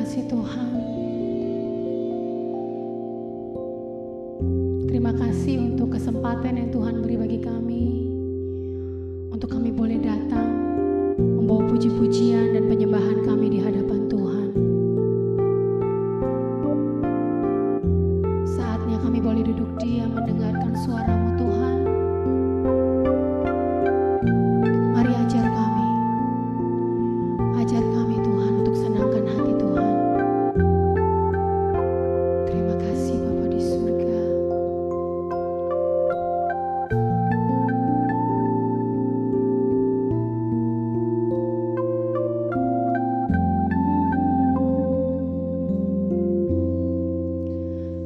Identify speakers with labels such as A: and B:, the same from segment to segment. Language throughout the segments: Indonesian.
A: kasih Tuhan. Terima kasih untuk kesempatan yang Tuhan beri bagi kami, untuk kami boleh datang membawa puji-pujian dan penyembahan kami di hadapan Tuhan. Saatnya kami boleh duduk diam mendengarkan suara-Mu Tuhan. Mari ajar kami Tuhan untuk senangkan hati Tuhan. Terima kasih Bapa di surga.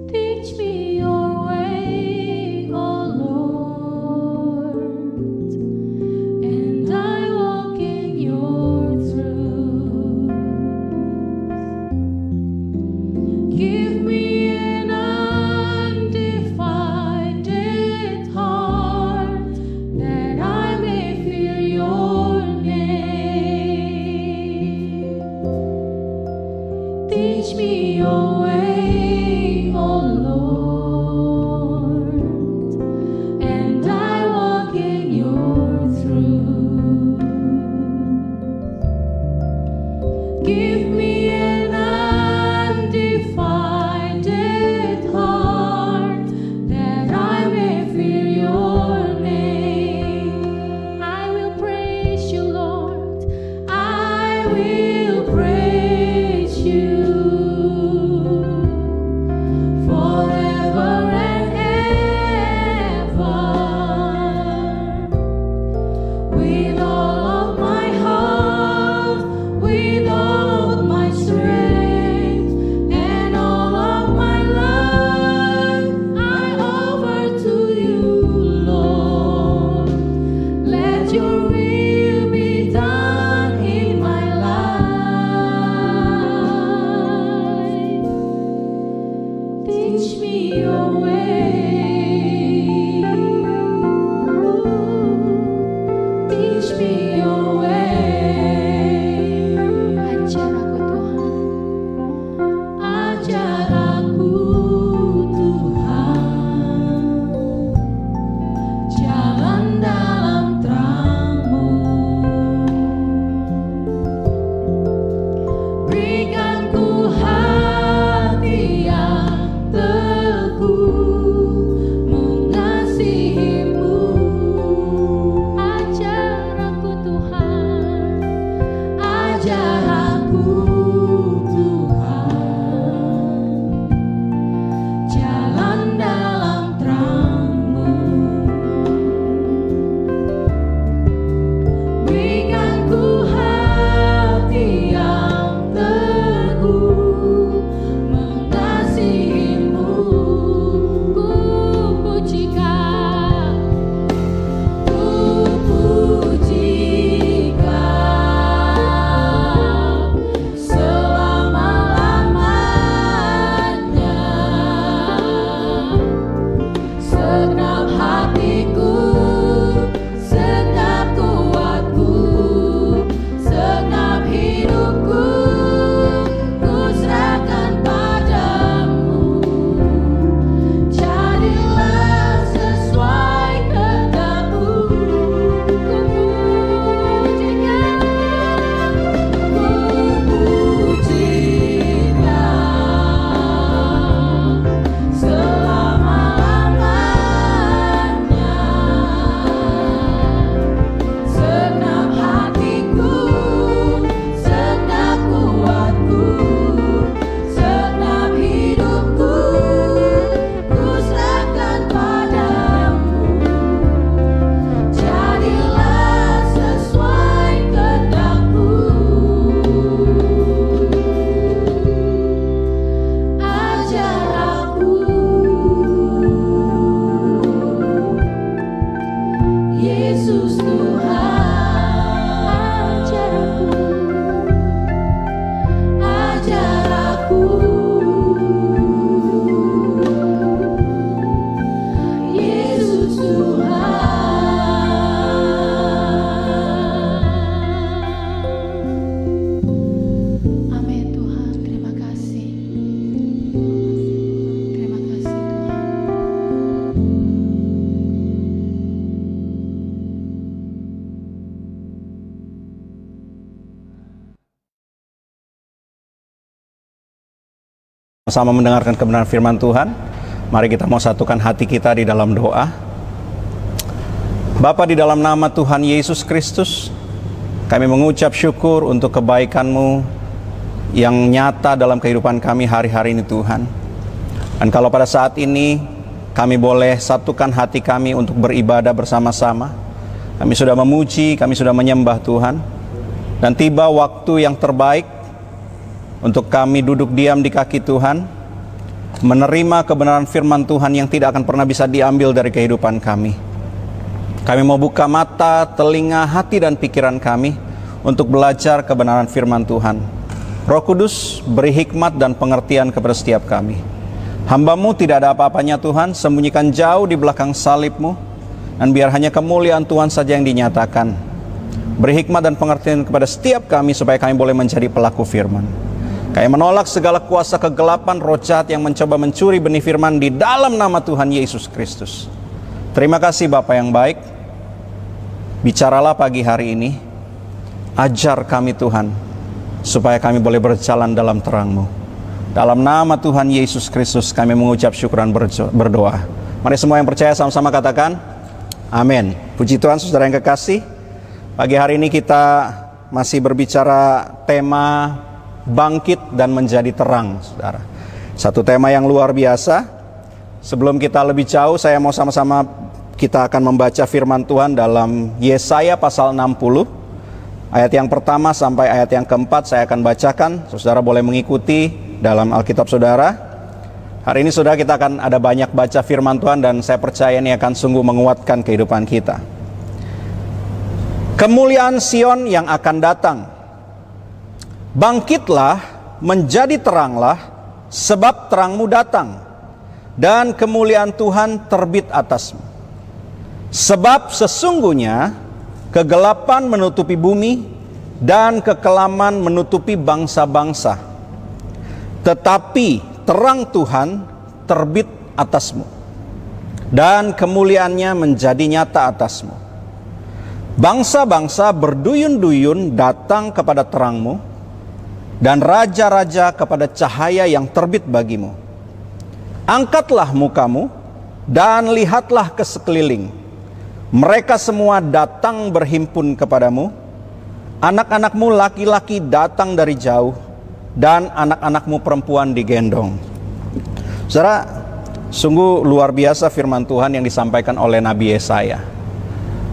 A: Teach me your way, oh Lord, and I walk in your truth. Give me an undivided heart that I may fear your name. Teach me your way, oh Lord, and I walk in your truth. Give me an undivided heart that I may fear your name. I will praise you, Lord. I will praise you forever and ever. With all of my heart, with all of my strength, and all of my life, I offer to you, Lord. Let your will be done in my life. Teach me your way. Teach me your way. Ajar aku Tuhan. Ajar aku Tuhan. Jalan dalam terang-Mu. Berikan ku hati yang teguh mengasihi-Mu. Ajar aku Tuhan. Ajar aku Tuhan. Jalan dalam terang-Mu. Berikan ku hati yang teguh mengasihi-Mu. Ku pujikan, ku pujikan
B: Sama mendengarkan kebenaran firman Tuhan, mari kita mau satukan hati kita di dalam doa. Bapa, di dalam nama Tuhan Yesus Kristus, kami mengucap syukur untuk kebaikan-Mu yang nyata dalam kehidupan kami hari-hari ini Tuhan. Dan kalau pada saat ini kami boleh satukan hati kami untuk beribadah bersama-sama, kami sudah memuji, kami sudah menyembah Tuhan. Dan tiba waktu yang terbaik untuk kami duduk diam di kaki Tuhan, menerima kebenaran firman Tuhan yang tidak akan pernah bisa diambil dari kehidupan kami. Kami mau buka mata, telinga, hati dan pikiran kami untuk belajar kebenaran firman Tuhan. Roh Kudus, beri hikmat dan pengertian kepada setiap kami. Hamba-Mu tidak ada apa-apanya Tuhan, sembunyikan jauh di belakang salib-Mu, dan biar hanya kemuliaan Tuhan saja yang dinyatakan. Beri hikmat dan pengertian kepada setiap kami supaya kami boleh menjadi pelaku firman. Kami menolak segala kuasa kegelapan, roh jahat yang mencoba mencuri benih firman di dalam nama Tuhan Yesus Kristus. Terima kasih Bapa yang baik. Bicaralah pagi hari ini. Ajar kami Tuhan, supaya kami boleh berjalan dalam terang-Mu. Dalam nama Tuhan Yesus Kristus kami mengucap syukur dan berdoa. Mari semua yang percaya sama-sama katakan amin. Puji Tuhan saudara yang kekasih. Pagi hari ini kita masih berbicara tema bangkit dan menjadi terang, saudara. Satu tema yang luar biasa. Sebelum kita lebih jauh, saya mau sama-sama kita akan membaca firman Tuhan dalam Yesaya pasal 60. Ayat yang pertama sampai ayat yang keempat saya akan bacakan. Saudara boleh mengikuti dalam Alkitab saudara. Hari ini saudara kita akan ada banyak baca firman Tuhan dan saya percaya ini akan sungguh menguatkan kehidupan kita. Kemuliaan Sion yang akan datang. Bangkitlah, menjadi teranglah, sebab terangmu datang, dan kemuliaan Tuhan terbit atasmu. Sebab sesungguhnya kegelapan menutupi bumi, dan kekelaman menutupi bangsa-bangsa. Tetapi terang Tuhan terbit atasmu, dan kemuliaannya menjadi nyata atasmu. Bangsa-bangsa berduyun-duyun datang kepada terangmu, dan raja-raja kepada cahaya yang terbit bagimu. Angkatlah mukamu dan lihatlah ke sekeliling. Mereka semua datang berhimpun kepadamu. Anak-anakmu laki-laki datang dari jauh, dan anak-anakmu perempuan digendong. Saudara, sungguh luar biasa firman Tuhan yang disampaikan oleh Nabi Yesaya.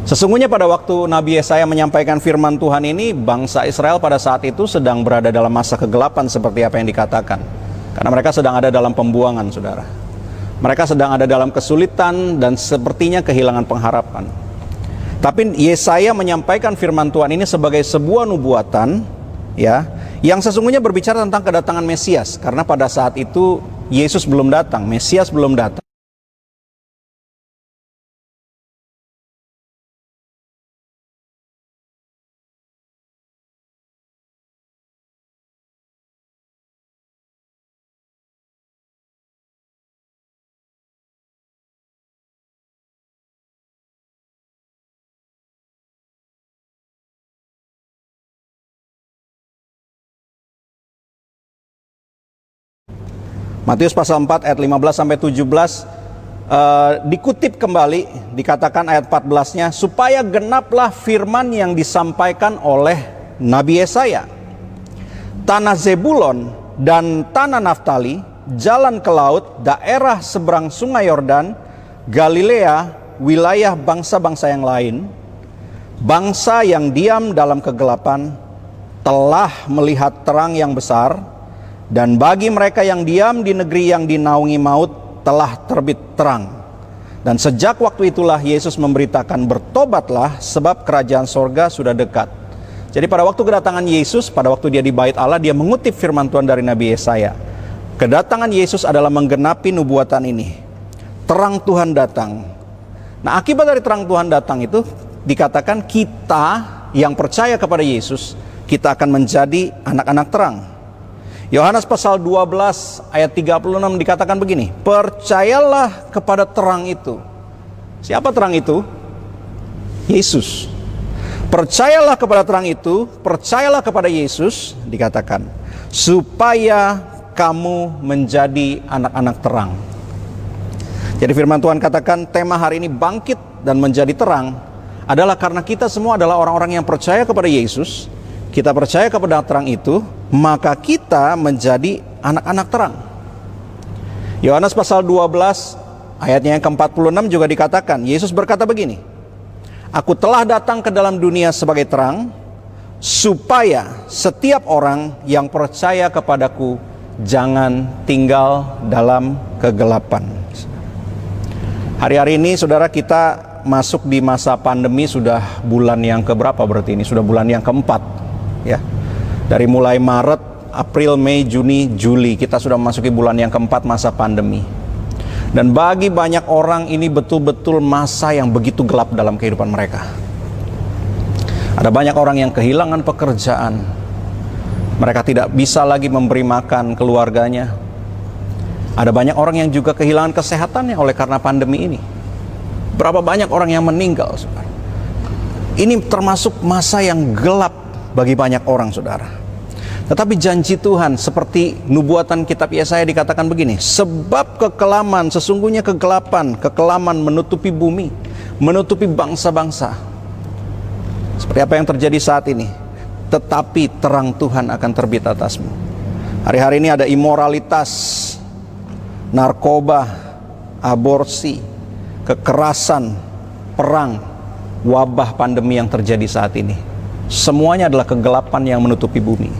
B: Sesungguhnya pada waktu Nabi Yesaya menyampaikan firman Tuhan ini, bangsa Israel pada saat itu sedang berada dalam masa kegelapan seperti apa yang dikatakan. Karena mereka sedang ada dalam pembuangan, saudara. Mereka sedang ada dalam kesulitan dan sepertinya kehilangan pengharapan. Tapi Yesaya menyampaikan firman Tuhan ini sebagai sebuah nubuatan, ya, yang sesungguhnya berbicara tentang kedatangan Mesias. Karena pada saat itu Yesus belum datang, Mesias belum datang. Matius pasal 4 ayat 15 sampai 17 dikutip kembali, dikatakan ayat 14-nya, supaya genaplah firman yang disampaikan oleh Nabi Yesaya. Tanah Zebulon dan tanah Naftali, jalan ke laut, daerah seberang sungai Yordan, Galilea, wilayah bangsa-bangsa yang lain, bangsa yang diam dalam kegelapan telah melihat terang yang besar. Dan bagi mereka yang diam di negeri yang dinaungi maut telah terbit terang. Dan sejak waktu itulah Yesus memberitakan, bertobatlah sebab kerajaan sorga sudah dekat. Jadi pada waktu kedatangan Yesus, pada waktu dia di bait Allah, dia mengutip firman Tuhan dari Nabi Yesaya. Kedatangan Yesus adalah menggenapi nubuatan ini. Terang Tuhan datang. Nah, akibat dari terang Tuhan datang itu dikatakan kita yang percaya kepada Yesus, kita akan menjadi anak-anak terang. Yohanes pasal 12 ayat 36 dikatakan begini, percayalah kepada terang itu. Siapa terang itu? Yesus. Percayalah kepada terang itu, percayalah kepada Yesus, dikatakan, supaya kamu menjadi anak-anak terang. Jadi firman Tuhan katakan tema hari ini bangkit dan menjadi terang adalah karena kita semua adalah orang-orang yang percaya kepada Yesus. Kita percaya kepada terang itu, maka kita menjadi anak-anak terang. Yohanes pasal 12 ayatnya yang ke-46 juga dikatakan, Yesus berkata begini, Aku telah datang ke dalam dunia sebagai terang, supaya setiap orang yang percaya kepadaku jangan tinggal dalam kegelapan. Hari-hari ini saudara, kita masuk di masa pandemi, sudah bulan yang keberapa berarti ini? Sudah bulan yang keempat ya. Dari mulai Maret, April, Mei, Juni, Juli, kita sudah memasuki bulan yang keempat masa pandemi. Dan bagi banyak orang ini betul-betul masa yang begitu gelap dalam kehidupan mereka. Ada banyak orang yang kehilangan pekerjaan. Mereka tidak bisa lagi memberi makan keluarganya. Ada banyak orang yang juga kehilangan kesehatannya oleh karena pandemi ini. Berapa banyak orang yang meninggal, saudara. Ini termasuk masa yang gelap bagi banyak orang, saudara. Tetapi janji Tuhan seperti nubuatan kitab Yesaya dikatakan begini, sebab kekelaman, sesungguhnya kekelaman menutupi bumi, menutupi bangsa-bangsa. Seperti apa yang terjadi saat ini. Tetapi terang Tuhan akan terbit atasmu. Hari-hari ini ada imoralitas, narkoba, aborsi, kekerasan, perang, wabah pandemi yang terjadi saat ini. Semuanya adalah kegelapan yang menutupi bumi.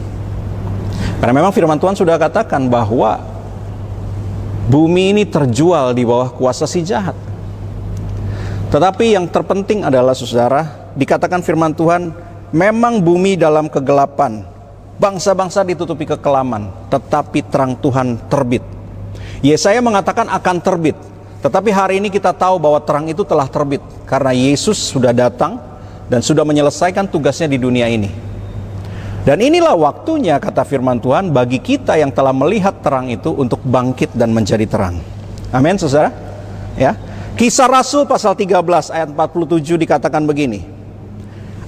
B: Karena memang firman Tuhan sudah katakan bahwa bumi ini terjual di bawah kuasa si jahat. Tetapi yang terpenting adalah, saudara, dikatakan firman Tuhan, memang bumi dalam kegelapan, bangsa-bangsa ditutupi kekelaman, tetapi terang Tuhan terbit. Yesaya mengatakan akan terbit, tetapi hari ini kita tahu bahwa terang itu telah terbit karena Yesus sudah datang dan sudah menyelesaikan tugasnya di dunia ini. Dan inilah waktunya, kata firman Tuhan, bagi kita yang telah melihat terang itu untuk bangkit dan menjadi terang. Amin, saudara. Ya. Kisah Rasul pasal 13 ayat 47 dikatakan begini,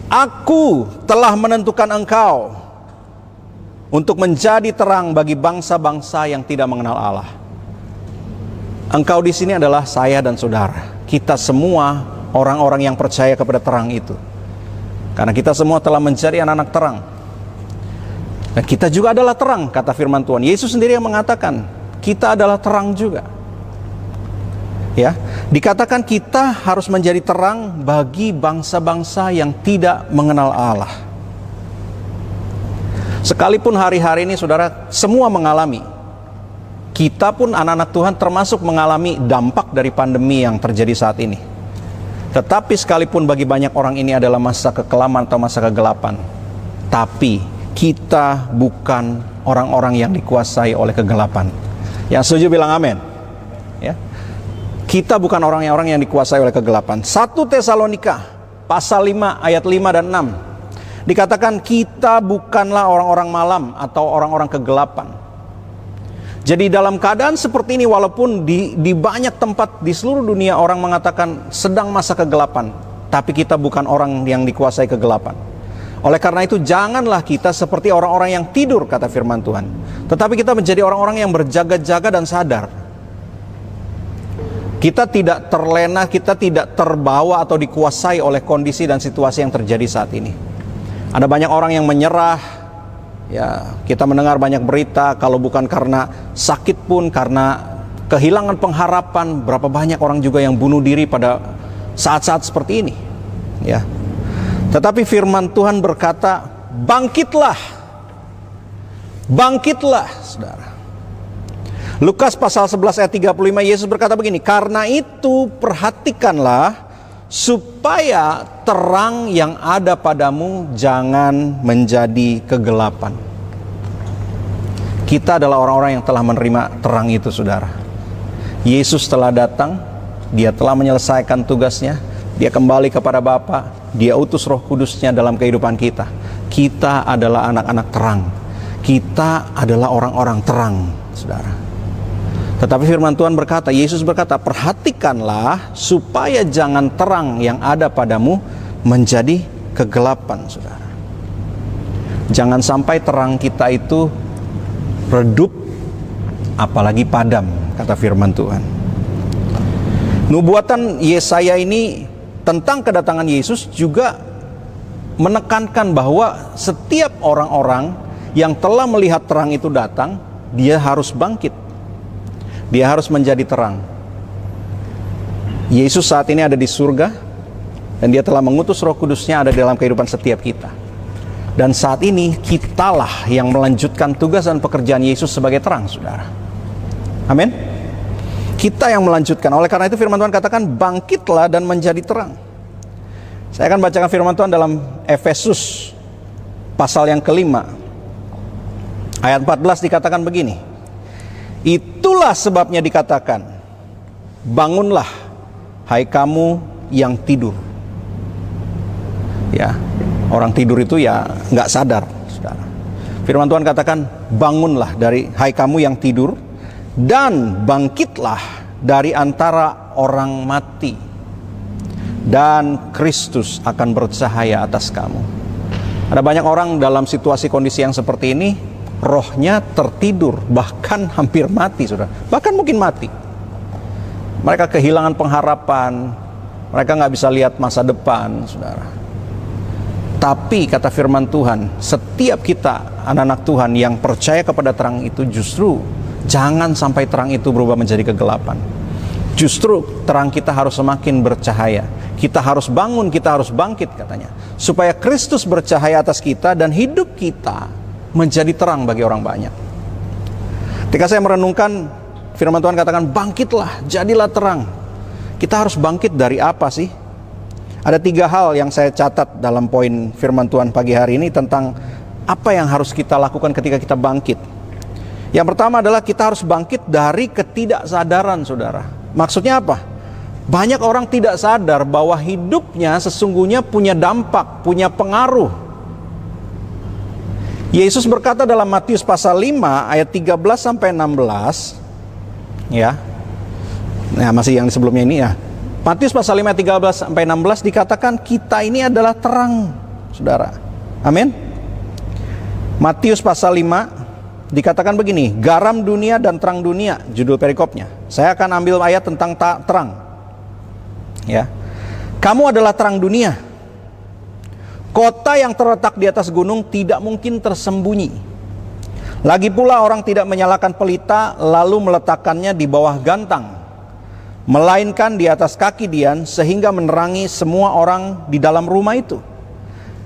B: Aku telah menentukan engkau untuk menjadi terang bagi bangsa-bangsa yang tidak mengenal Allah. Engkau di sini adalah saya dan saudara. Kita semua orang-orang yang percaya kepada terang itu. Karena kita semua telah menjadi anak-anak terang. Dan kita juga adalah terang, kata firman Tuhan. Yesus sendiri yang mengatakan, kita adalah terang juga. Ya, dikatakan kita harus menjadi terang bagi bangsa-bangsa yang tidak mengenal Allah. Sekalipun hari-hari ini, saudara, semua mengalami. Kita pun anak-anak Tuhan termasuk mengalami dampak dari pandemi yang terjadi saat ini. Tetapi sekalipun bagi banyak orang ini adalah masa kekelaman atau masa kegelapan, tapi kita bukan orang-orang yang dikuasai oleh kegelapan. Yang setuju bilang amin. Ya. Kita bukan orang-orang yang dikuasai oleh kegelapan. 1 Tesalonika pasal 5 ayat 5 dan 6 dikatakan kita bukanlah orang-orang malam atau orang-orang kegelapan. Jadi dalam keadaan seperti ini, walaupun di banyak tempat di seluruh dunia orang mengatakan sedang masa kegelapan, tapi kita bukan orang yang dikuasai kegelapan. Oleh karena itu janganlah kita seperti orang-orang yang tidur, kata firman Tuhan, tetapi kita menjadi orang-orang yang berjaga-jaga dan sadar. Kita tidak terlena, kita tidak terbawa atau dikuasai oleh kondisi dan situasi yang terjadi saat ini. Ada banyak orang yang menyerah. Ya, kita mendengar banyak berita, kalau bukan karena sakit pun karena kehilangan pengharapan. Berapa banyak orang juga yang bunuh diri pada saat-saat seperti ini. Ya. Tetapi firman Tuhan berkata, bangkitlah. Bangkitlah, saudara. Lukas pasal 11 ayat 35, Yesus berkata begini, karena itu perhatikanlah supaya terang yang ada padamu jangan menjadi kegelapan. Kita adalah orang-orang yang telah menerima terang itu, saudara. Yesus telah datang, dia telah menyelesaikan tugasnya, dia kembali kepada Bapa, dia utus Roh Kudusnya dalam kehidupan kita. Kita adalah anak-anak terang. Kita adalah orang-orang terang, saudara. Tetapi firman Tuhan berkata, Yesus berkata, perhatikanlah supaya jangan terang yang ada padamu menjadi kegelapan, saudara. Jangan sampai terang kita itu redup apalagi padam, kata firman Tuhan. Nubuatan Yesaya ini tentang kedatangan Yesus juga menekankan bahwa setiap orang-orang yang telah melihat terang itu datang, dia harus bangkit. Dia harus menjadi terang. Yesus saat ini ada di surga, dan dia telah mengutus Roh Kudus-Nya ada di dalam kehidupan setiap kita. Dan saat ini kitalah yang melanjutkan tugas dan pekerjaan Yesus sebagai terang, saudara. Amin. Kita yang melanjutkan. Oleh karena itu firman Tuhan katakan, bangkitlah dan menjadi terang. Saya akan bacakan firman Tuhan dalam Efesus pasal yang kelima. Ayat 14 dikatakan begini. Itulah sebabnya dikatakan, bangunlah hai kamu yang tidur. Ya, orang tidur itu ya nggak sadar, saudara. Firman Tuhan katakan, bangunlah dari hai kamu yang tidur, dan bangkitlah dari antara orang mati, dan Kristus akan bercahaya atas kamu. Ada banyak orang dalam situasi kondisi yang seperti ini, rohnya tertidur, bahkan hampir mati, saudara. Bahkan mungkin mati. Mereka kehilangan pengharapan, mereka nggak bisa lihat masa depan, saudara. Tapi kata firman Tuhan, setiap kita anak-anak Tuhan yang percaya kepada terang itu, justru jangan sampai terang itu berubah menjadi kegelapan. Justru terang kita harus semakin bercahaya. Kita harus bangun, kita harus bangkit, katanya, supaya Kristus bercahaya atas kita dan hidup kita menjadi terang bagi orang banyak. Ketika saya merenungkan firman Tuhan katakan, bangkitlah, jadilah terang. Kita harus bangkit dari apa sih? Ada 3 hal yang saya catat dalam poin firman Tuhan pagi hari ini tentang apa yang harus kita lakukan ketika kita bangkit. Yang pertama adalah kita harus bangkit dari ketidaksadaran, saudara. Maksudnya apa? Banyak orang tidak sadar bahwa hidupnya sesungguhnya punya dampak, punya pengaruh. Yesus berkata dalam Matius pasal 5 ayat 13 sampai 16, ya. Nah, masih yang sebelumnya ini ya. Matius pasal 5 ayat 13 sampai 16 dikatakan kita ini adalah terang, saudara. Amin. Matius pasal 5 dikatakan begini, garam dunia dan terang dunia, judul perikopnya. Saya akan ambil ayat tentang terang. Ya. Kamu adalah terang dunia. Kota yang terletak di atas gunung tidak mungkin tersembunyi. Lagi pula orang tidak menyalakan pelita lalu meletakkannya di bawah gantang, melainkan di atas kaki dian sehingga menerangi semua orang di dalam rumah itu.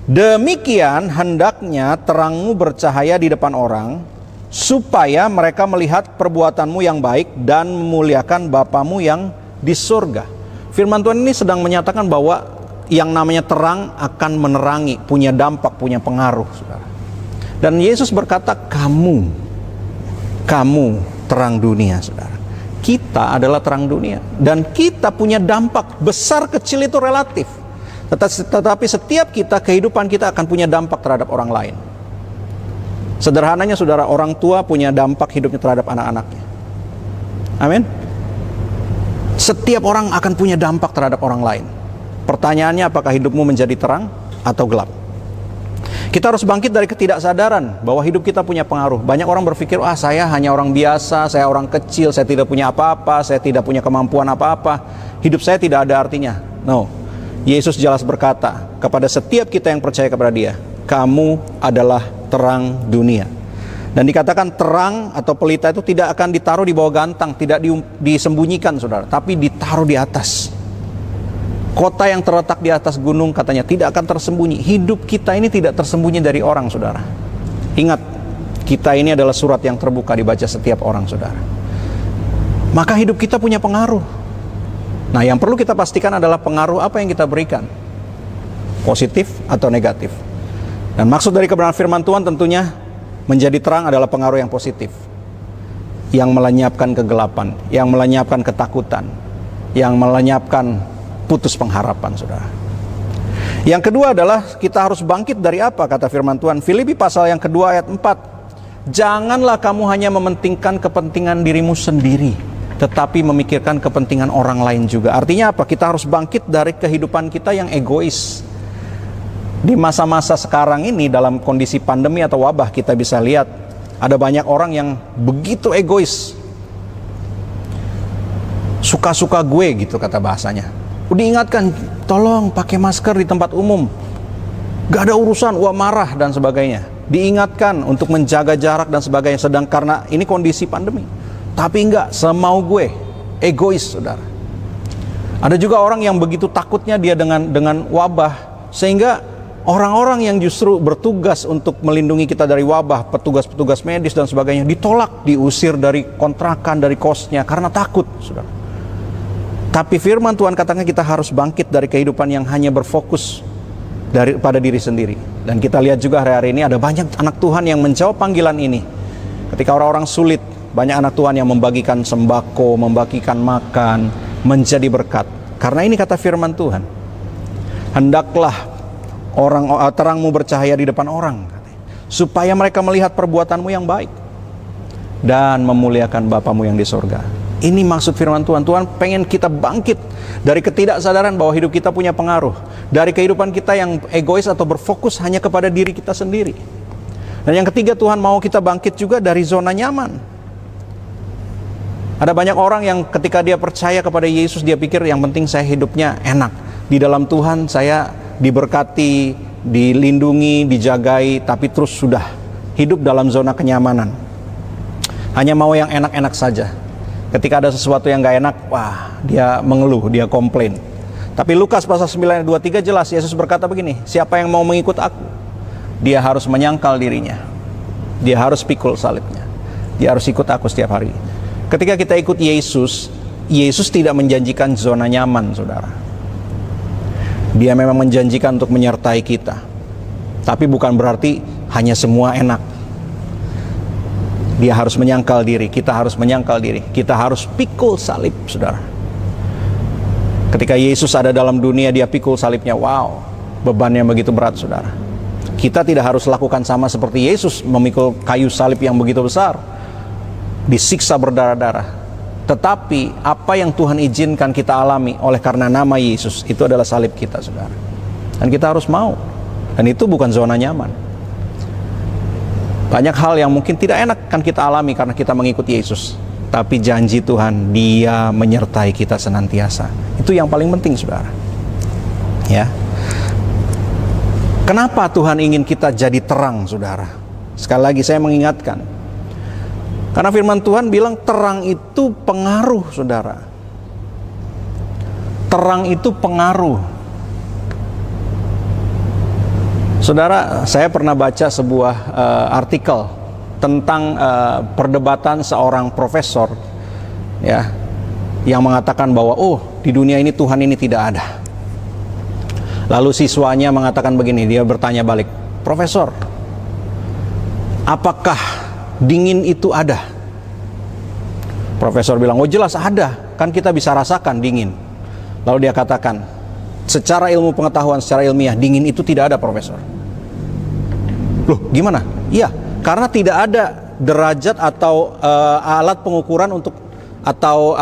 B: Demikian hendaknya terangmu bercahaya di depan orang, supaya mereka melihat perbuatanmu yang baik dan memuliakan Bapamu yang di surga. Firman Tuhan ini sedang menyatakan bahwa yang namanya terang akan menerangi, punya dampak, punya pengaruh, saudara. Dan Yesus berkata, kamu terang dunia, saudara. Kita adalah terang dunia, dan kita punya dampak. Besar kecil itu relatif, tetapi setiap kita, kehidupan kita akan punya dampak terhadap orang lain. Sederhananya, saudara, orang tua punya dampak hidupnya terhadap anak-anaknya. Amin. Setiap orang akan punya dampak terhadap orang lain. Pertanyaannya, apakah hidupmu menjadi terang atau gelap? Kita harus bangkit dari ketidaksadaran bahwa hidup kita punya pengaruh. Banyak orang berpikir, saya hanya orang biasa, saya orang kecil, saya tidak punya apa-apa, saya tidak punya kemampuan apa-apa, hidup saya tidak ada artinya. No, Yesus jelas berkata kepada setiap kita yang percaya kepada Dia, kamu adalah terang dunia. Dan dikatakan terang atau pelita itu tidak akan ditaruh di bawah gantang, tidak disembunyikan, saudara, tapi ditaruh di atas. Kota yang terletak di atas gunung, katanya, tidak akan tersembunyi. Hidup kita ini tidak tersembunyi dari orang, saudara. Ingat, kita ini adalah surat yang terbuka dibaca setiap orang, saudara. Maka hidup kita punya pengaruh. Nah, yang perlu kita pastikan adalah pengaruh apa yang kita berikan, positif atau negatif. Dan maksud dari kebenaran firman Tuhan tentunya menjadi terang adalah pengaruh yang positif, yang melenyapkan kegelapan, yang melenyapkan ketakutan, yang melenyapkan putus pengharapan, saudara. Yang kedua adalah kita harus bangkit dari apa, kata firman Tuhan. Filipi pasal yang kedua ayat 4. Janganlah kamu hanya mementingkan kepentingan dirimu sendiri, tetapi memikirkan kepentingan orang lain juga. Artinya apa? Kita harus bangkit dari kehidupan kita yang egois. Di masa-masa sekarang ini, dalam kondisi pandemi atau wabah, kita bisa lihat ada banyak orang yang begitu egois, suka-suka gue gitu kata bahasanya. Diingatkan, tolong pakai masker di tempat umum. Gak ada urusan, wah marah dan sebagainya. Diingatkan untuk menjaga jarak dan sebagainya. Sedang karena ini kondisi pandemi. Tapi enggak, semau gue. Egois, saudara. Ada juga orang yang begitu takutnya dia dengan wabah. Sehingga orang-orang yang justru bertugas untuk melindungi kita dari wabah, petugas-petugas medis dan sebagainya, ditolak, diusir dari kontrakan, dari kosnya, karena takut, saudara. Tapi firman Tuhan katakan kita harus bangkit dari kehidupan yang hanya berfokus pada diri sendiri. Dan kita lihat juga hari-hari ini ada banyak anak Tuhan yang menjawab panggilan ini. Ketika orang-orang sulit, banyak anak Tuhan yang membagikan sembako, membagikan makan, menjadi berkat. Karena ini kata firman Tuhan, hendaklah terangmu bercahaya di depan orang, supaya mereka melihat perbuatanmu yang baik dan memuliakan Bapamu yang di sorga. Ini maksud firman Tuhan. Tuhan pengen kita bangkit dari ketidaksadaran bahwa hidup kita punya pengaruh, dari kehidupan kita yang egois atau berfokus hanya kepada diri kita sendiri. Dan yang ketiga, Tuhan mau kita bangkit juga dari zona nyaman. Ada banyak orang yang ketika dia percaya kepada Yesus, dia pikir yang penting saya hidupnya enak. Di dalam Tuhan saya diberkati, dilindungi, dijagai, tapi terus sudah hidup dalam zona kenyamanan. Hanya mau yang enak-enak saja. Ketika ada sesuatu yang gak enak, wah, dia mengeluh, dia komplain. Tapi Lukas pasal 9 ayat 23 jelas, Yesus berkata begini, siapa yang mau mengikut aku, dia harus menyangkal dirinya, dia harus pikul salibnya, dia harus ikut aku setiap hari. Ketika kita ikut Yesus, Yesus tidak menjanjikan zona nyaman, saudara. Dia memang menjanjikan untuk menyertai kita, tapi bukan berarti hanya semua enak. Dia harus menyangkal diri, kita harus menyangkal diri, kita harus pikul salib, saudara. Ketika Yesus ada dalam dunia, dia pikul salibnya. Wow, bebannya begitu berat, saudara. Kita tidak harus lakukan sama seperti Yesus, memikul kayu salib yang begitu besar, disiksa berdarah-darah. Tetapi apa yang Tuhan izinkan kita alami oleh karena nama Yesus, itu adalah salib kita, saudara. Dan kita harus mau. Dan itu bukan zona nyaman. Banyak hal yang mungkin tidak enak kan kita alami karena kita mengikuti Yesus. Tapi janji Tuhan, Dia menyertai kita senantiasa. Itu yang paling penting, saudara. Ya. Kenapa Tuhan ingin kita jadi terang, saudara? Sekali lagi saya mengingatkan. Karena firman Tuhan bilang terang itu pengaruh, saudara. Terang itu pengaruh. Saudara, saya pernah baca sebuah artikel tentang perdebatan seorang profesor, ya, yang mengatakan bahwa di dunia ini Tuhan ini tidak ada. Lalu siswanya mengatakan begini, dia bertanya balik, Profesor, apakah dingin itu ada? Profesor bilang, jelas ada, kan kita bisa rasakan dingin. Lalu dia katakan, secara ilmu pengetahuan, secara ilmiah, dingin itu tidak ada, Profesor. Loh, gimana? Iya, karena tidak ada derajat atau alat pengukuran untuk, atau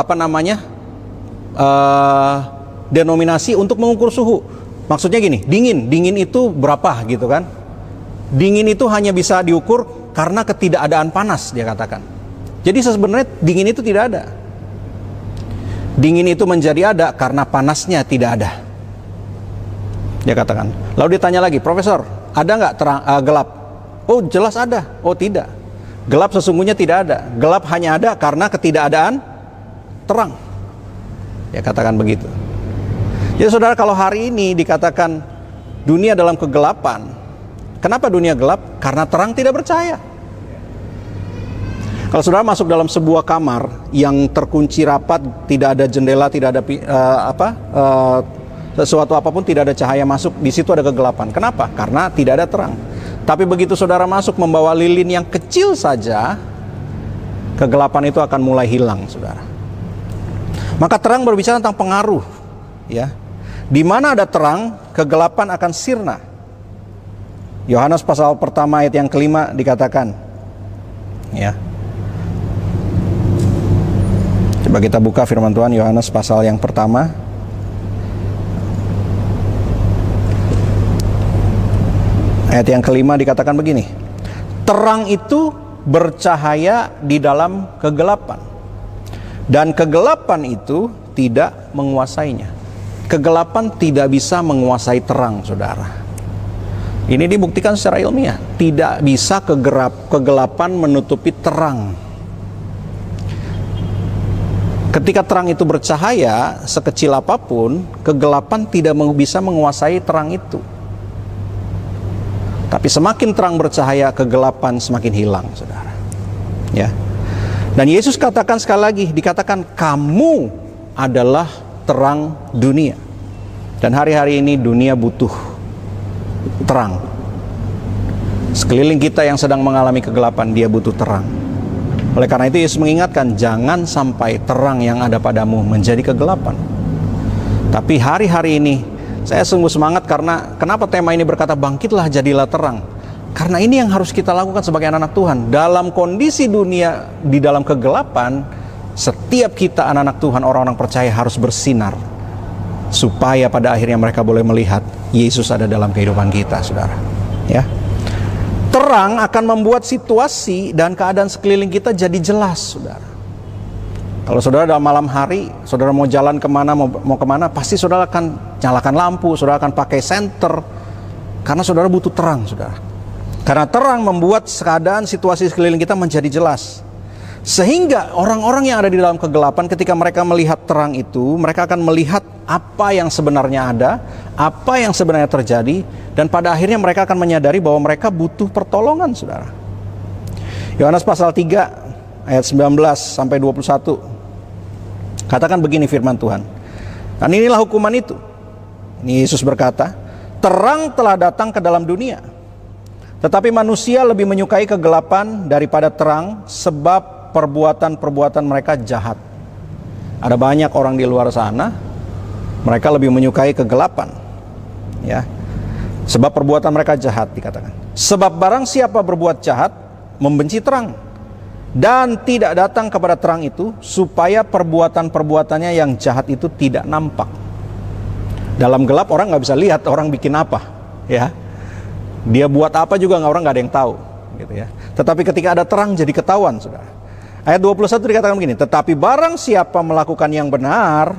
B: denominasi untuk mengukur suhu. Maksudnya gini, dingin itu berapa gitu kan? Dingin itu hanya bisa diukur karena ketidakadaan panas, dia katakan. Jadi sebenarnya dingin itu tidak ada. Dingin itu menjadi ada karena panasnya tidak ada, dia katakan. Lalu ditanya lagi, Profesor, ada nggak gelap? Jelas ada. Tidak. Gelap sesungguhnya tidak ada. Gelap hanya ada karena ketidakadaan terang. Dia katakan begitu. Jadi saudara, kalau hari ini dikatakan dunia dalam kegelapan, kenapa dunia gelap? Karena terang tidak percaya. Kalau saudara masuk dalam sebuah kamar yang terkunci rapat, tidak ada jendela, tidak ada sesuatu apapun, tidak ada cahaya masuk, di situ ada kegelapan. Kenapa? Karena tidak ada terang. Tapi begitu saudara masuk membawa lilin yang kecil saja, kegelapan itu akan mulai hilang, saudara. Maka terang berbicara tentang pengaruh, ya. Di mana ada terang, kegelapan akan sirna. Yohanes pasal pertama ayat yang kelima dikatakan, ya. Coba kita buka firman Tuhan, Yohanes pasal yang pertama. Ayat yang kelima dikatakan begini, terang itu bercahaya di dalam kegelapan, dan kegelapan itu tidak menguasainya. Kegelapan tidak bisa menguasai terang, saudara. Ini dibuktikan secara ilmiah. Tidak bisa kegelapan menutupi terang. Ketika terang itu bercahaya, sekecil apapun, kegelapan tidak bisa menguasai terang itu. Tapi semakin terang bercahaya, kegelapan semakin hilang, saudara. Ya. Dan Yesus katakan sekali lagi, dikatakan kamu adalah terang dunia. Dan hari-hari ini dunia butuh terang. Sekeliling kita yang sedang mengalami kegelapan, dia butuh terang. Oleh karena itu Yesus mengingatkan, jangan sampai terang yang ada padamu menjadi kegelapan. Tapi hari-hari ini saya sungguh semangat karena kenapa tema ini berkata bangkitlah jadilah terang. Karena ini yang harus kita lakukan sebagai anak-anak Tuhan. Dalam kondisi dunia di dalam kegelapan, setiap kita anak-anak Tuhan, orang-orang percaya harus bersinar, supaya pada akhirnya mereka boleh melihat Yesus ada dalam kehidupan kita, saudara. Ya, terang akan membuat situasi dan keadaan sekeliling kita jadi jelas, saudara. Kalau saudara dalam malam hari, saudara mau jalan kemana, mau kemana, pasti saudara akan nyalakan lampu, saudara akan pakai senter, karena saudara butuh terang, saudara. Karena terang membuat keadaan situasi sekeliling kita menjadi jelas. Sehingga orang-orang yang ada di dalam kegelapan, ketika mereka melihat terang itu, mereka akan melihat apa yang sebenarnya ada, apa yang sebenarnya terjadi, dan pada akhirnya mereka akan menyadari bahwa mereka butuh pertolongan, saudara. Yohanes pasal 3 ayat 19 sampai 21. Katakan begini firman Tuhan. Dan inilah hukuman itu. Ini Yesus berkata, terang telah datang ke dalam dunia, tetapi manusia lebih menyukai kegelapan daripada terang, sebab perbuatan-perbuatan mereka jahat. Ada banyak orang di luar sana, mereka lebih menyukai kegelapan, ya, sebab perbuatan mereka jahat, dikatakan. Sebab barang siapa berbuat jahat, membenci terang, dan tidak datang kepada terang itu, supaya perbuatan-perbuatannya yang jahat itu tidak nampak. Dalam gelap orang nggak bisa lihat orang bikin apa, ya. Dia buat apa juga orang nggak ada yang tahu, gitu ya. Tetapi ketika ada terang jadi ketahuan, saudara. Ayat 21 dikatakan begini, tetapi barang siapa melakukan yang benar,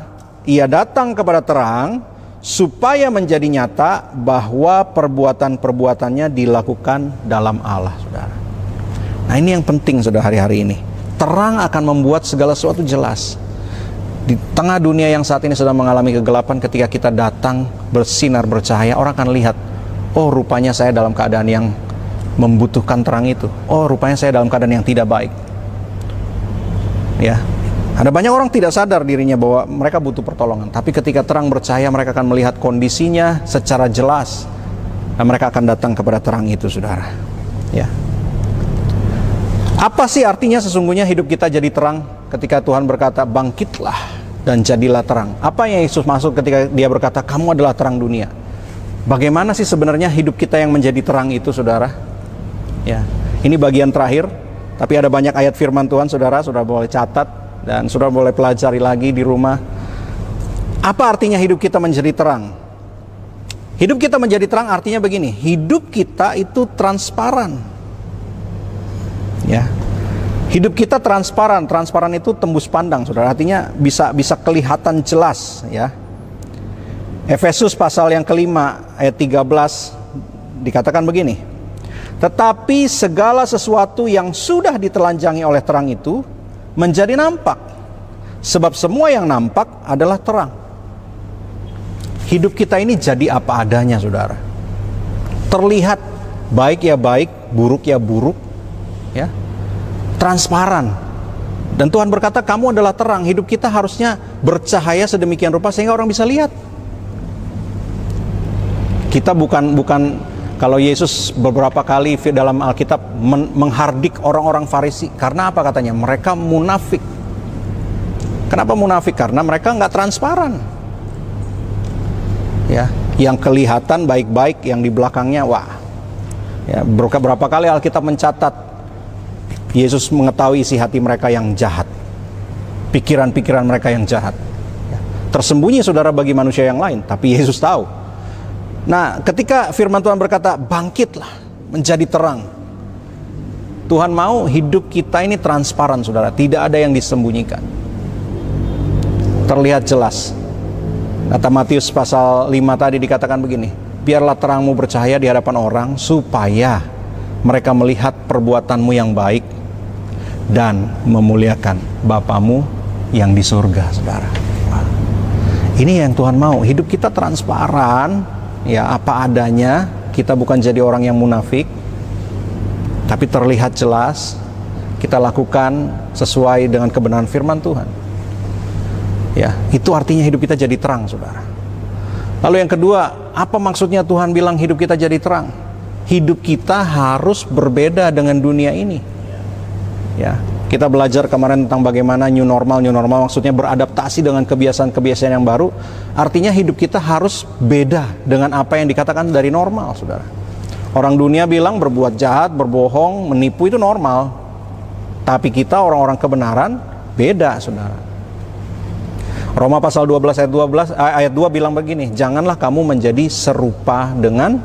B: ia datang kepada terang, supaya menjadi nyata bahwa perbuatan-perbuatannya dilakukan dalam Allah, saudara. Nah, ini yang penting, saudara, hari-hari ini. Terang akan membuat segala sesuatu jelas. Di tengah dunia yang saat ini sedang mengalami kegelapan, ketika kita datang bersinar, bercahaya, orang akan lihat, oh rupanya saya dalam keadaan yang membutuhkan terang itu. Oh rupanya saya dalam keadaan yang tidak baik. Ya, ada banyak orang tidak sadar dirinya bahwa mereka butuh pertolongan. Tapi ketika terang bercahaya, mereka akan melihat kondisinya secara jelas, dan mereka akan datang kepada terang itu, saudara. Ya. Apa sih artinya sesungguhnya hidup kita jadi terang ketika Tuhan berkata bangkitlah dan jadilah terang? Apa yang Yesus maksud ketika dia berkata kamu adalah terang dunia? Bagaimana sih sebenarnya hidup kita yang menjadi terang itu, saudara? Ya, ini bagian terakhir. Tapi ada banyak ayat firman Tuhan, saudara boleh catat dan saudara boleh pelajari lagi di rumah. Apa artinya hidup kita menjadi terang? Hidup kita menjadi terang artinya begini, hidup kita itu transparan. Ya. Hidup kita transparan. Transparan itu tembus pandang, saudara. Artinya bisa kelihatan jelas, ya. Efesus pasal yang kelima ayat 13 dikatakan begini. Tetapi segala sesuatu yang sudah ditelanjangi oleh terang itu menjadi nampak, sebab semua yang nampak adalah terang. Hidup kita ini jadi apa adanya, saudara. Terlihat baik ya baik, buruk ya buruk, ya, transparan. Dan Tuhan berkata kamu adalah terang. Hidup kita harusnya bercahaya sedemikian rupa sehingga orang bisa lihat. Kita bukan kalau Yesus beberapa kali dalam Alkitab menghardik orang-orang Farisi. Karena apa katanya? Mereka munafik. Kenapa munafik? Karena mereka nggak transparan. Ya, yang kelihatan baik-baik, yang di belakangnya wah. Ya, berapa kali Alkitab mencatat Yesus mengetahui isi hati mereka yang jahat, pikiran-pikiran mereka yang jahat. Ya, tersembunyi, saudara, bagi manusia yang lain, tapi Yesus tahu. Nah, ketika firman Tuhan berkata, bangkitlah menjadi terang. Tuhan mau hidup kita ini transparan, saudara. Tidak ada yang disembunyikan. terlihat jelas. Kata Matius pasal 5 tadi dikatakan begini, biarlah terangmu bercahaya di hadapan orang, supaya mereka melihat perbuatanmu yang baik dan memuliakan Bapamu yang di surga, saudara. Ini yang Tuhan mau, hidup kita transparan, ya apa adanya. Kita bukan jadi orang yang munafik, tapi terlihat jelas. Kita lakukan sesuai dengan kebenaran firman Tuhan. Ya, itu artinya hidup kita jadi terang, saudara. Lalu yang kedua, apa maksudnya Tuhan bilang hidup kita jadi terang? Hidup kita harus berbeda dengan dunia ini. Ya, kita belajar kemarin tentang bagaimana new normal maksudnya beradaptasi dengan kebiasaan-kebiasaan yang baru. Artinya hidup kita harus beda dengan apa yang dikatakan dari normal, saudara. Orang dunia bilang berbuat jahat, berbohong, menipu itu normal. Tapi kita orang-orang kebenaran beda, saudara. Roma pasal 12 ayat 2 bilang begini, janganlah kamu menjadi serupa dengan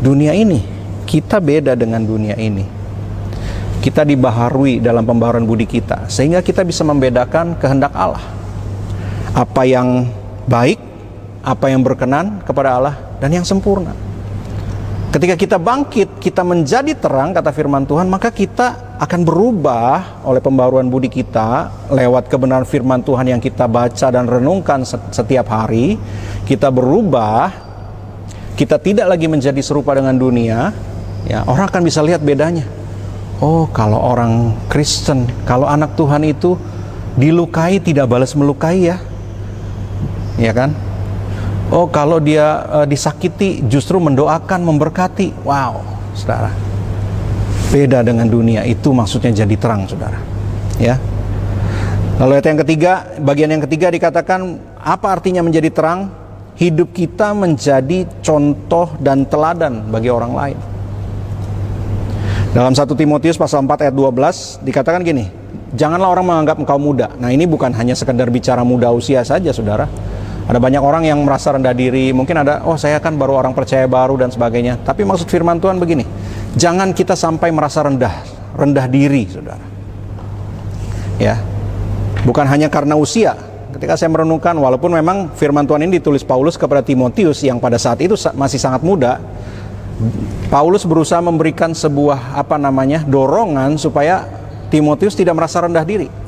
B: dunia ini. Kita beda dengan dunia ini. Kita dibaharui dalam pembaharuan budi kita, sehingga kita bisa membedakan kehendak Allah. Apa yang baik, apa yang berkenan kepada Allah, dan yang sempurna. Ketika kita bangkit, kita menjadi terang, kata firman Tuhan, maka kita akan berubah oleh pembaruan budi kita lewat kebenaran firman Tuhan yang kita baca dan renungkan setiap hari. Kita berubah, kita tidak lagi menjadi serupa dengan dunia. Ya, orang akan bisa lihat bedanya. Oh, kalau orang Kristen, kalau anak Tuhan itu dilukai tidak balas melukai, ya, ya kan? Oh, kalau dia disakiti justru mendoakan, memberkati. Wow, saudara. Beda dengan dunia, itu maksudnya jadi terang, saudara. Ya. Lalu ayat yang ketiga, bagian yang ketiga dikatakan, apa artinya menjadi terang? Hidup kita menjadi contoh dan teladan bagi orang lain. Dalam 1 Timotius pasal 4 ayat 12 dikatakan gini, janganlah orang menganggap engkau muda. Nah, ini bukan hanya sekedar bicara muda usia saja, saudara. Ada banyak orang yang merasa rendah diri, mungkin ada, oh saya kan baru orang percaya baru dan sebagainya. Tapi maksud firman Tuhan begini, jangan kita sampai merasa rendah diri, saudara. Ya, bukan hanya karena usia. Ketika saya merenungkan, walaupun memang firman Tuhan ini ditulis Paulus kepada Timotius yang pada saat itu masih sangat muda, Paulus berusaha memberikan sebuah dorongan supaya Timotius tidak merasa rendah diri.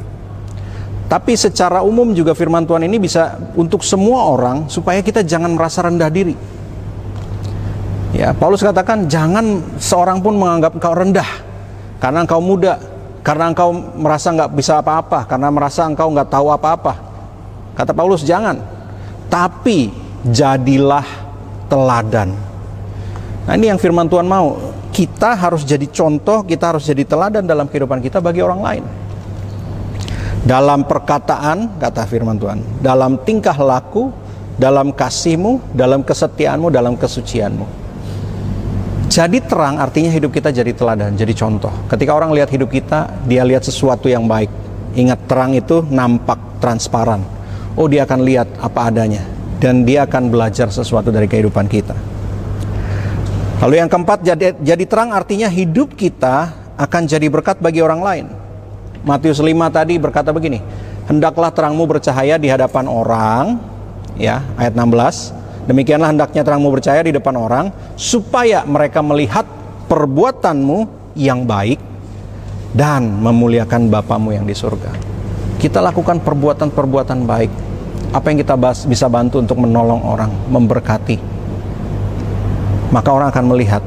B: Tapi secara umum juga firman Tuhan ini bisa untuk semua orang supaya kita jangan merasa rendah diri. Ya, Paulus katakan jangan seorang pun menganggap engkau rendah karena engkau muda, karena engkau merasa nggak bisa apa-apa, karena merasa engkau nggak tahu apa-apa. Kata Paulus jangan, tapi jadilah teladan. Nah, ini yang firman Tuhan mau. Kita harus jadi contoh, kita harus jadi teladan dalam kehidupan kita bagi orang lain. Dalam perkataan, kata firman Tuhan, dalam tingkah laku, dalam kasihmu, dalam kesetiaanmu, dalam kesucianmu. Jadi terang artinya hidup kita jadi teladan, jadi contoh. Ketika orang lihat hidup kita, dia lihat sesuatu yang baik. Ingat, terang itu nampak, transparan. Oh, dia akan lihat apa adanya, dan dia akan belajar sesuatu dari kehidupan kita. Lalu yang keempat, jadi terang artinya hidup kita akan jadi berkat bagi orang lain. Matius 5 tadi berkata begini, hendaklah terangmu bercahaya di hadapan orang, ya, ayat 16. Demikianlah hendaknya terangmu bercahaya di depan orang, supaya mereka melihat perbuatanmu yang baik dan memuliakan Bapamu yang di surga. Kita lakukan perbuatan-perbuatan baik. Apa yang kita bisa bantu untuk menolong orang, memberkati, maka orang akan melihat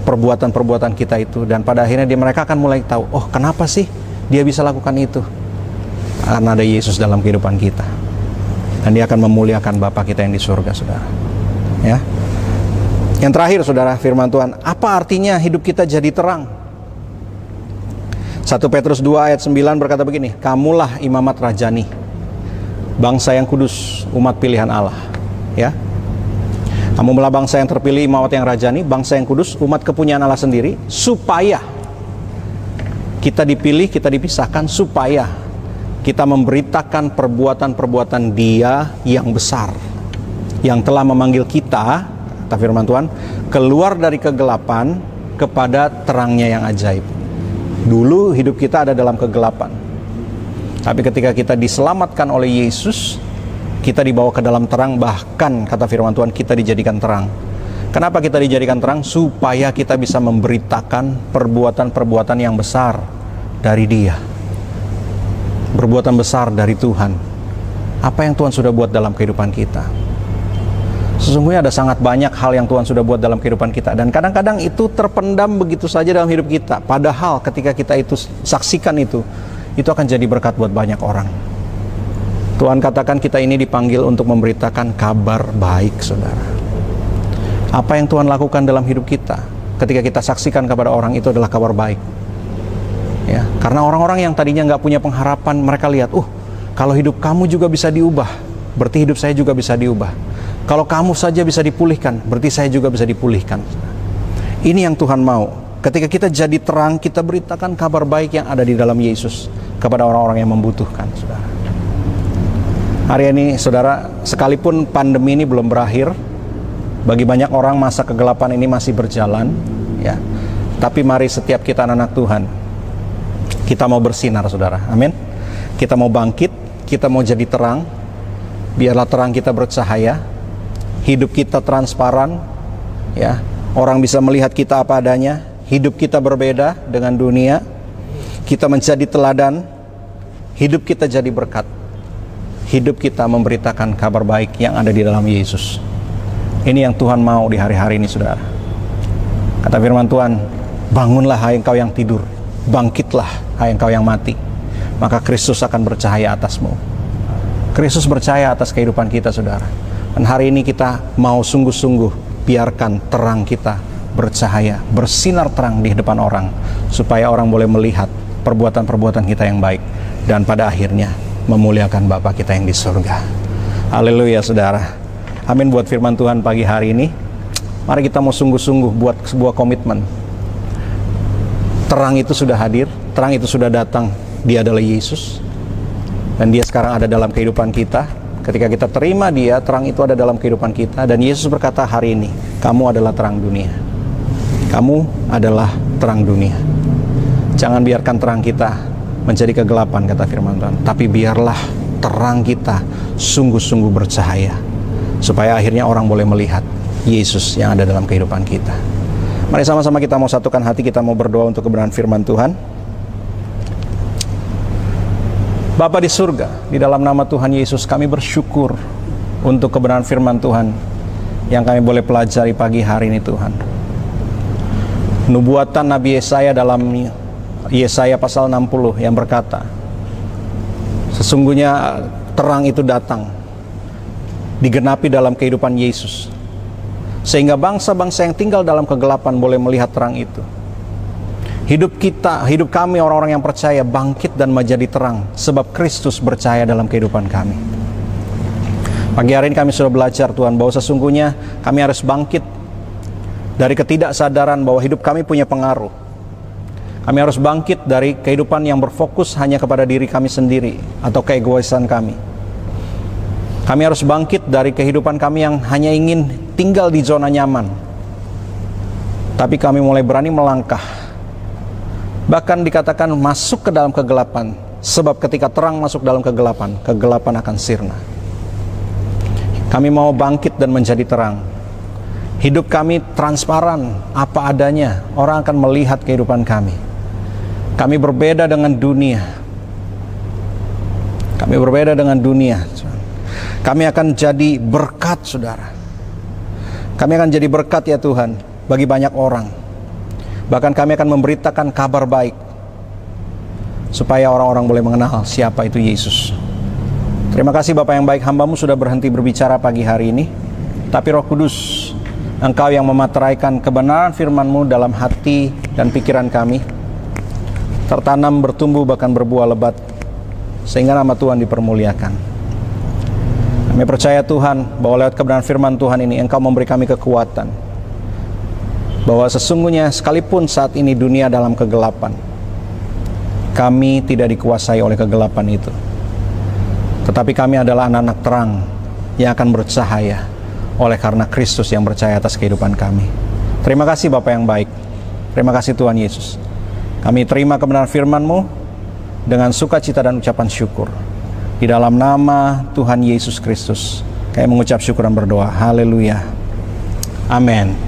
B: perbuatan-perbuatan kita itu, dan pada akhirnya mereka akan mulai tahu, oh kenapa sih dia bisa lakukan itu? Karena ada Yesus dalam kehidupan kita, dan dia akan memuliakan Bapa kita yang di surga, saudara. Ya. Yang terakhir, saudara, firman Tuhan, apa artinya hidup kita jadi terang? 1 Petrus 2 ayat 9 berkata begini, kamulah imamat rajani, bangsa yang kudus, umat pilihan Allah. Ya. Kamu adalah bangsa yang terpilih, imamat yang rajani, bangsa yang kudus, umat kepunyaan Allah sendiri, supaya kita dipilih, kita dipisahkan, supaya kita memberitakan perbuatan-perbuatan Dia yang besar, yang telah memanggil kita, kata firman Tuhan, keluar dari kegelapan kepada terangnya yang ajaib. Dulu hidup kita ada dalam kegelapan, tapi ketika kita diselamatkan oleh Yesus, Kita dibawa ke dalam terang, bahkan kata firman Tuhan kita dijadikan terang. Kenapa kita dijadikan terang? Supaya kita bisa memberitakan perbuatan-perbuatan yang besar dari Dia. Perbuatan besar dari Tuhan. Apa yang Tuhan sudah buat dalam kehidupan kita. Sesungguhnya ada sangat banyak hal yang Tuhan sudah buat dalam kehidupan kita. Dan kadang-kadang itu terpendam begitu saja dalam hidup kita. Padahal ketika kita itu saksikan itu akan jadi berkat buat banyak orang. Tuhan katakan kita ini dipanggil untuk memberitakan kabar baik, saudara. Apa yang Tuhan lakukan dalam hidup kita ketika kita saksikan kepada orang itu adalah kabar baik. Ya, karena orang-orang yang tadinya nggak punya pengharapan, mereka lihat, kalau hidup kamu juga bisa diubah, berarti hidup saya juga bisa diubah. Kalau kamu saja bisa dipulihkan, berarti saya juga bisa dipulihkan. Ini yang Tuhan mau. Ketika kita jadi terang, kita beritakan kabar baik yang ada di dalam Yesus kepada orang-orang yang membutuhkan, saudara. Hari ini, saudara, sekalipun pandemi ini belum berakhir, bagi banyak orang masa kegelapan ini masih berjalan, ya. Tapi mari setiap kita anak Tuhan, kita mau bersinar, saudara. Amin. Kita mau bangkit, kita mau jadi terang. Biarlah terang kita bercahaya, hidup kita transparan, ya. Orang bisa melihat kita apa adanya. Hidup kita berbeda dengan dunia. Kita menjadi teladan. Hidup kita jadi berkat. Hidup kita memberitakan kabar baik yang ada di dalam Yesus. Ini yang Tuhan mau di hari-hari ini, saudara. Kata firman Tuhan, bangunlah hai engkau yang tidur, bangkitlah hai engkau yang mati, maka Kristus akan bercahaya atasmu. Kristus bercahaya atas kehidupan kita, saudara. Dan hari ini kita mau sungguh-sungguh biarkan terang kita bercahaya, bersinar terang di depan orang, supaya orang boleh melihat perbuatan-perbuatan kita yang baik, dan pada akhirnya memuliakan Bapa kita yang di surga. Haleluya, saudara. Amin buat firman Tuhan pagi hari ini. Mari kita mau sungguh-sungguh buat sebuah komitmen. Terang itu sudah hadir, terang itu sudah datang. Dia adalah Yesus. Dan Dia sekarang ada dalam kehidupan kita. Ketika kita terima Dia, terang itu ada dalam kehidupan kita. Dan Yesus berkata hari ini, kamu adalah terang dunia. Kamu adalah terang dunia. Jangan biarkan terang kita menjadi kegelapan, kata firman Tuhan. Tapi biarlah terang kita sungguh-sungguh bercahaya, supaya akhirnya orang boleh melihat Yesus yang ada dalam kehidupan kita. Mari sama-sama kita mau satukan hati, kita mau berdoa untuk kebenaran firman Tuhan. Bapa di surga, di dalam nama Tuhan Yesus kami bersyukur untuk kebenaran firman Tuhan yang kami boleh pelajari pagi hari ini, Tuhan. Nubuatan Nabi Yesaya dalam Yesaya pasal 60 yang berkata, sesungguhnya terang itu datang, digenapi dalam kehidupan Yesus, sehingga bangsa-bangsa yang tinggal dalam kegelapan boleh melihat terang itu. Hidup kita, hidup kami orang-orang yang percaya bangkit dan menjadi terang, sebab Kristus bercahaya dalam kehidupan kami. Pagi hari ini kami sudah belajar, Tuhan, bahwa sesungguhnya kami harus bangkit dari ketidaksadaran bahwa hidup kami punya pengaruh. Kami harus bangkit dari kehidupan yang berfokus hanya kepada diri kami sendiri atau keegoisan kami. Kami harus bangkit dari kehidupan kami yang hanya ingin tinggal di zona nyaman. Tapi kami mulai berani melangkah. Bahkan dikatakan masuk ke dalam kegelapan. Sebab ketika terang masuk dalam kegelapan, kegelapan akan sirna. Kami mau bangkit dan menjadi terang. Hidup kami transparan, apa adanya. Orang akan melihat kehidupan kami. Kami berbeda dengan dunia. Kami berbeda dengan dunia. Kami akan jadi berkat, saudara. Kami akan jadi berkat, ya Tuhan, bagi banyak orang. Bahkan kami akan memberitakan kabar baik, supaya orang-orang boleh mengenal siapa itu Yesus. Terima kasih Bapak yang baik, hamba-Mu sudah berhenti berbicara pagi hari ini. Tapi Roh Kudus, Engkau yang memateraikan kebenaran firman-Mu dalam hati dan pikiran kami, tertanam, bertumbuh, bahkan berbuah lebat, sehingga nama Tuhan dipermuliakan. Kami percaya Tuhan, bahwa lewat kebenaran firman Tuhan ini, Engkau memberi kami kekuatan, bahwa sesungguhnya sekalipun saat ini dunia dalam kegelapan, kami tidak dikuasai oleh kegelapan itu. Tetapi kami adalah anak-anak terang yang akan bercahaya oleh karena Kristus yang bercahaya atas kehidupan kami. Terima kasih Bapa yang baik. Terima kasih Tuhan Yesus. Kami terima kebenaran firman-Mu dengan sukacita dan ucapan syukur. Di dalam nama Tuhan Yesus Kristus, kami mengucap syukur dan berdoa. Haleluya. Amin.